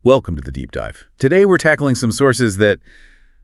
Welcome to the Deep Dive. Today we're tackling some sources that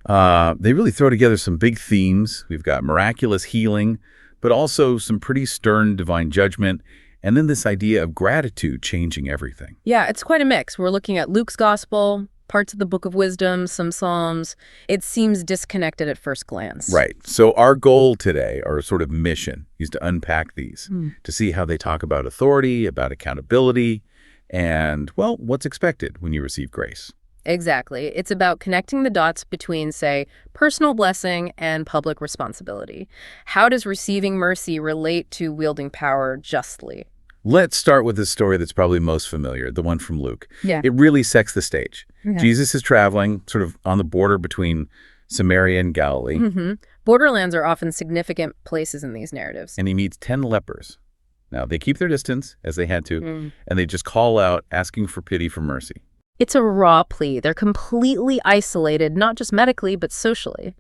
they really throw together some big themes. We've got miraculous healing, but also some pretty stern divine judgment, and then this idea of gratitude changing everything. Yeah, it's quite a mix. We're looking at Luke's gospel, parts of the Book of Wisdom, some Psalms. It seems disconnected at first glance. Right. So our goal today, our sort of mission, is to unpack these, to see how they talk about authority, about accountability, and, well, what's expected when you receive grace. Exactly. It's about connecting the dots between, say, personal blessing and public responsibility. How does receiving mercy relate to wielding power justly? Let's start with the story that's probably most familiar, the one from Luke. Yeah. It really sets the stage. Yeah. Jesus is traveling sort of on the border between Samaria and Galilee, Borderlands are often significant places in these narratives. and he meets 10 lepers. Now, they keep their distance, as they had to, and they just call out, asking for pity, for mercy. It's a raw plea. They're completely isolated, not just medically, but socially.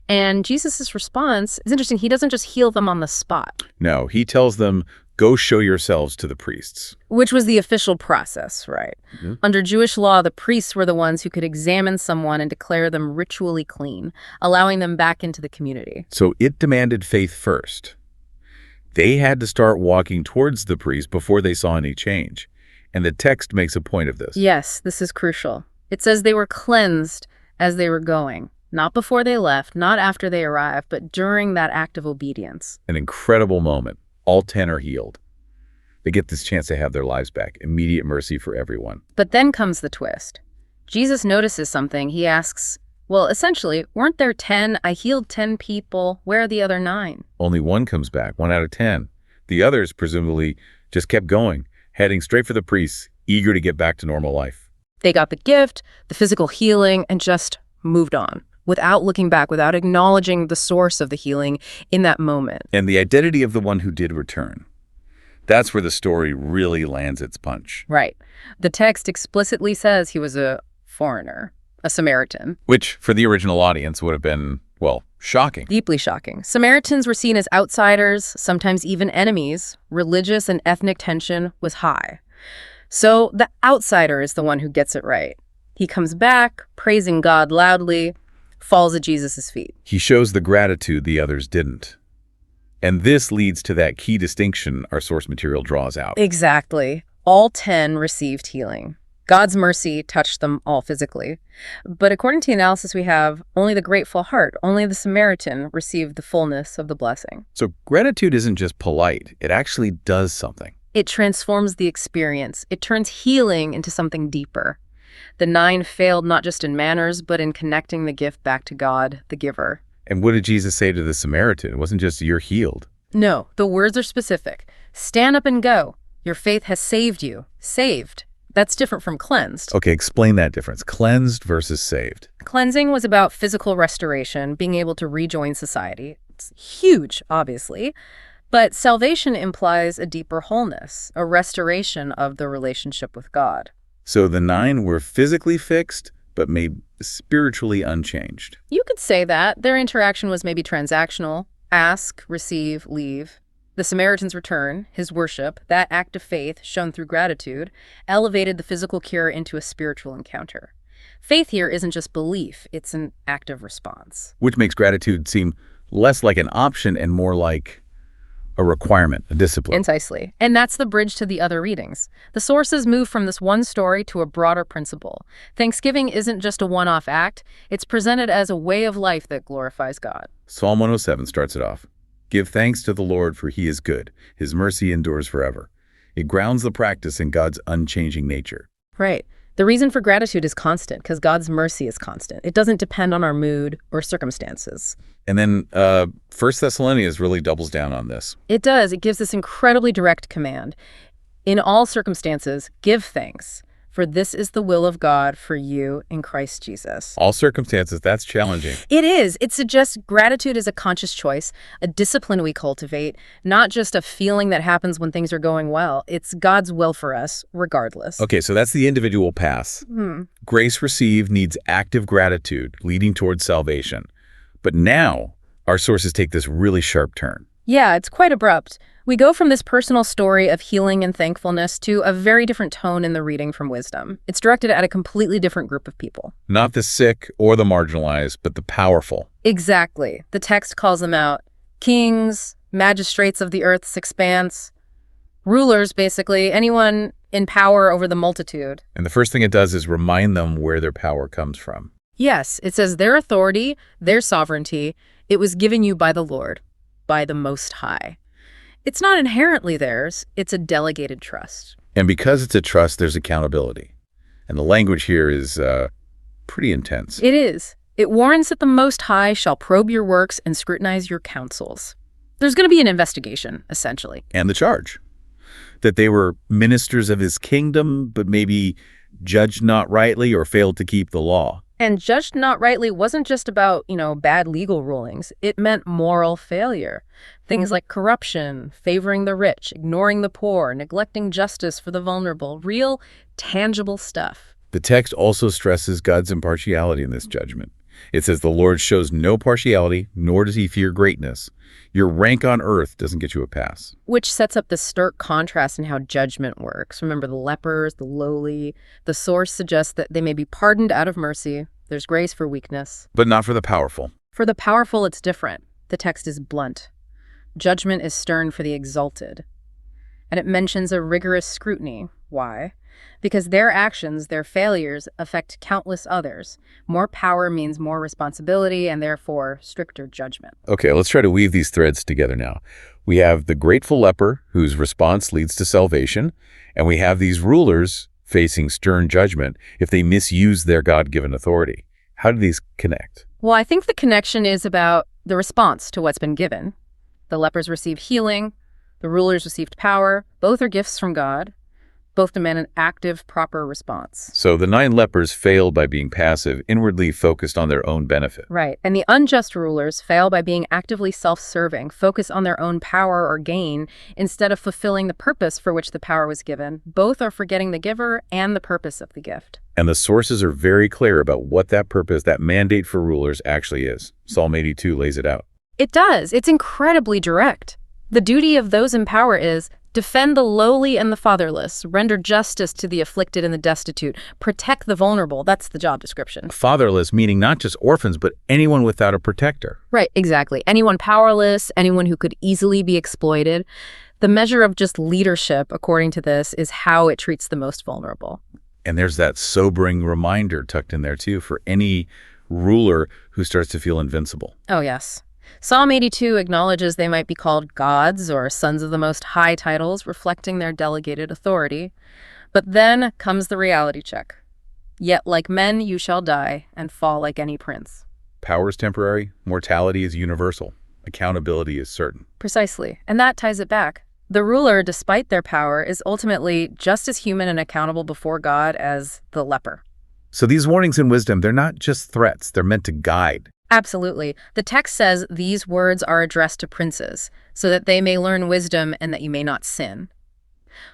And Jesus' response is interesting. He doesn't just heal them on the spot, No, he tells them, go show yourselves to the priests. which was the official process, right? Under Jewish law, the priests were the ones who could examine someone and declare them ritually clean, allowing them back into the community. So it demanded faith first. They had to start walking towards the priest before they saw any change. And the text makes a point of this. Yes, this is crucial. It says they were cleansed as they were going, not before they left, not after they arrived, but during that act of obedience. An incredible moment. All 10 are healed. They get this chance to have their lives back. Immediate mercy for everyone. But then comes the twist. Jesus notices something. He asks, well, essentially, weren't there 10? I healed 10 people. Where are the other 9? Only one comes back, 1 out of 10. The others presumably just kept going, heading straight for the priests, eager to get back to normal life. They got the gift, the physical healing, and just moved on without looking back, without acknowledging the source of the healing in that moment. And the identity of the one who did return. That's where the story really lands its punch. Right. The text explicitly says he was a foreigner, a Samaritan. Which, for the original audience, would have been, well, shocking. Deeply shocking. Samaritans were seen as outsiders, sometimes even enemies. Religious and ethnic tension was high. So the outsider is the one who gets it right. He comes back, praising God loudly, falls at Jesus' feet. He shows the gratitude the others didn't. And this leads to that key distinction our source material draws out. Exactly. All 10 received healing. God's mercy touched them all physically. But according to the analysis we have, only the grateful heart, only the Samaritan received the fullness of the blessing. So gratitude isn't just polite. It actually does something. It transforms the experience. It turns healing into something deeper. The 9 failed not just in manners, but in connecting the gift back to God, the giver. And what did Jesus say to the Samaritan? It wasn't just, you're healed. No, the words are specific. Stand up and go. Your faith has saved you. Saved. That's different from cleansed. Okay, explain that difference. Cleansed versus saved. Cleansing was about physical restoration, being able to rejoin society. It's huge, obviously. But salvation implies a deeper wholeness, a restoration of the relationship with God. So the 9 were physically fixed, but made spiritually unchanged. You could say that. Their interaction was maybe transactional. Ask, receive, leave. The Samaritan's return, his worship, that act of faith shown through gratitude, elevated the physical cure into a spiritual encounter. Faith here isn't just belief, it's an active response. Which makes gratitude seem less like an option and more like a requirement, a discipline. Precisely. And that's the bridge to the other readings. The sources move from this one story to a broader principle. Thanksgiving isn't just a one-off act, it's presented as a way of life that glorifies God. Psalm 107 starts it off. Give thanks to the Lord, for he is good. His mercy endures forever. It grounds the practice in God's unchanging nature. Right. The reason for gratitude is constant because God's mercy is constant. It doesn't depend on our mood or circumstances. And then 1 Thessalonians really doubles down on this. It does. It gives this incredibly direct command. In all circumstances, give thanks, for this is the will of God for you in Christ Jesus. All circumstances, that's challenging. It is. It suggests gratitude is a conscious choice, a discipline we cultivate, not just a feeling that happens when things are going well. It's God's will for us, regardless. Okay, so that's the individual path. Grace received needs active gratitude, leading towards salvation. But now, our sources take this really sharp turn. Yeah, it's quite abrupt. We go from this personal story of healing and thankfulness to a very different tone in the reading from wisdom. It's directed at a completely different group of people. Not the sick or the marginalized, but the powerful. Exactly. The text calls them out. Kings, magistrates of the earth's expanse, rulers, basically, anyone in power over the multitude. And the first thing it does is remind them where their power comes from. Yes, it says their authority, their sovereignty, it was given you by the Lord, by the Most High. It's not inherently theirs, it's a delegated trust. And because it's a trust, there's accountability. And the language here is pretty intense. It is. It warns that the Most High shall probe your works and scrutinize your counsels. There's going to be an investigation, essentially. And the charge. That they were ministers of his kingdom, but maybe judged not rightly or failed to keep the law. And judged not rightly wasn't just about, bad legal rulings. It meant moral failure. Things like corruption, favoring the rich, ignoring the poor, neglecting justice for the vulnerable. Real, tangible stuff. The text also stresses God's impartiality in this judgment. It says the Lord shows no partiality, nor does he fear greatness. Your rank on earth doesn't get you a pass. Which sets up this stark contrast in how judgment works. Remember the lepers, the lowly. The source suggests that they may be pardoned out of mercy. There's grace for weakness. But not for the powerful. For the powerful, it's different. The text is blunt. Judgment is stern for the exalted. And it mentions a rigorous scrutiny. Why? Because their actions, their failures, affect countless others. More power means more responsibility and therefore stricter judgment. Okay, let's try to weave these threads together now. We have the grateful leper whose response leads to salvation, and we have these rulers facing stern judgment if they misuse their God-given authority. How do these connect? Well, I think the connection is about the response to what's been given. The lepers received healing. The rulers received power. Both are gifts from God. Both demand an active, proper response. So the 9 lepers failed by being passive, inwardly focused on their own benefit. Right. And the unjust rulers fail by being actively self-serving, focused on their own power or gain instead of fulfilling the purpose for which the power was given. Both are forgetting the giver and the purpose of the gift. And the sources are very clear about what that purpose, that mandate for rulers actually is. Psalm 82 lays it out. It does. It's incredibly direct. The duty of those in power is defend the lowly and the fatherless, render justice to the afflicted and the destitute, protect the vulnerable. That's the job description. Fatherless meaning not just orphans, but anyone without a protector. Right, exactly. Anyone powerless, anyone who could easily be exploited. The measure of just leadership, according to this, is how it treats the most vulnerable. And there's that sobering reminder tucked in there, too, for any ruler who starts to feel invincible. Oh, yes. Psalm 82 acknowledges they might be called gods or sons of the Most High titles, reflecting their delegated authority. But then comes the reality check. Yet like men you shall die and fall like any prince. Power is temporary, mortality is universal, accountability is certain. Precisely. And that ties it back. The ruler, despite their power, is ultimately just as human and accountable before God as the leper. So these warnings in wisdom, they're not just threats, they're meant to guide. Absolutely. The text says these words are addressed to princes, so that they may learn wisdom and that you may not sin.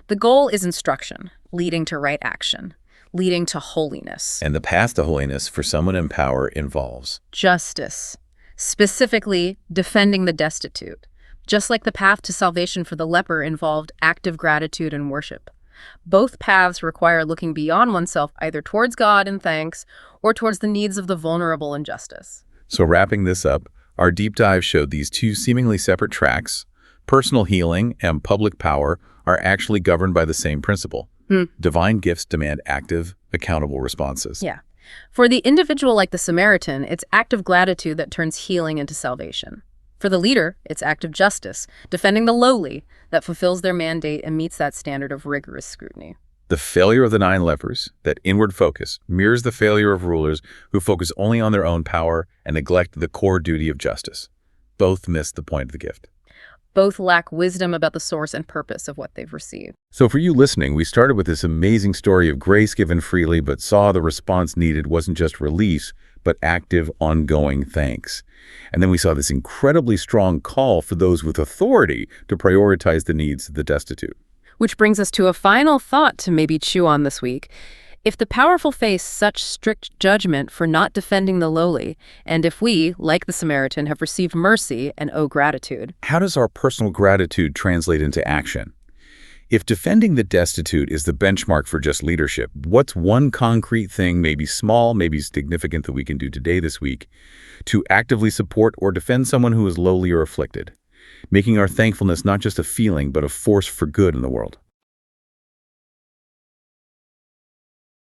The goal is instruction, leading to right action, leading to holiness. And the path to holiness for someone in power involves Justice, specifically defending the destitute, just like the path to salvation for the leper involved active gratitude and worship. Both paths require looking beyond oneself either towards God in thanks or towards the needs of the vulnerable in justice. So wrapping this up, our deep dive showed these 2 seemingly separate tracks, personal healing and public power, are actually governed by the same principle. Divine gifts demand active, accountable responses. Yeah. For the individual like the Samaritan, it's active gratitude that turns healing into salvation. For the leader, it's active justice, defending the lowly, that fulfills their mandate and meets that standard of rigorous scrutiny. The failure of the 9 lepers, that inward focus, mirrors the failure of rulers who focus only on their own power and neglect the core duty of justice. Both miss the point of the gift. Both lack wisdom about the source and purpose of what they've received. So for you listening, we started with this amazing story of grace given freely, but saw the response needed wasn't just release, but active, ongoing thanks. And then we saw this incredibly strong call for those with authority to prioritize the needs of the destitute. Which brings us to a final thought to maybe chew on this week. If the powerful face such strict judgment for not defending the lowly, and if we, like the Samaritan, have received mercy and owe gratitude. How does our personal gratitude translate into action? If defending the destitute is the benchmark for just leadership, what's one concrete thing, maybe small, maybe significant, that we can do today, this week, to actively support or defend someone who is lowly or afflicted, making our thankfulness not just a feeling, but a force for good in the world?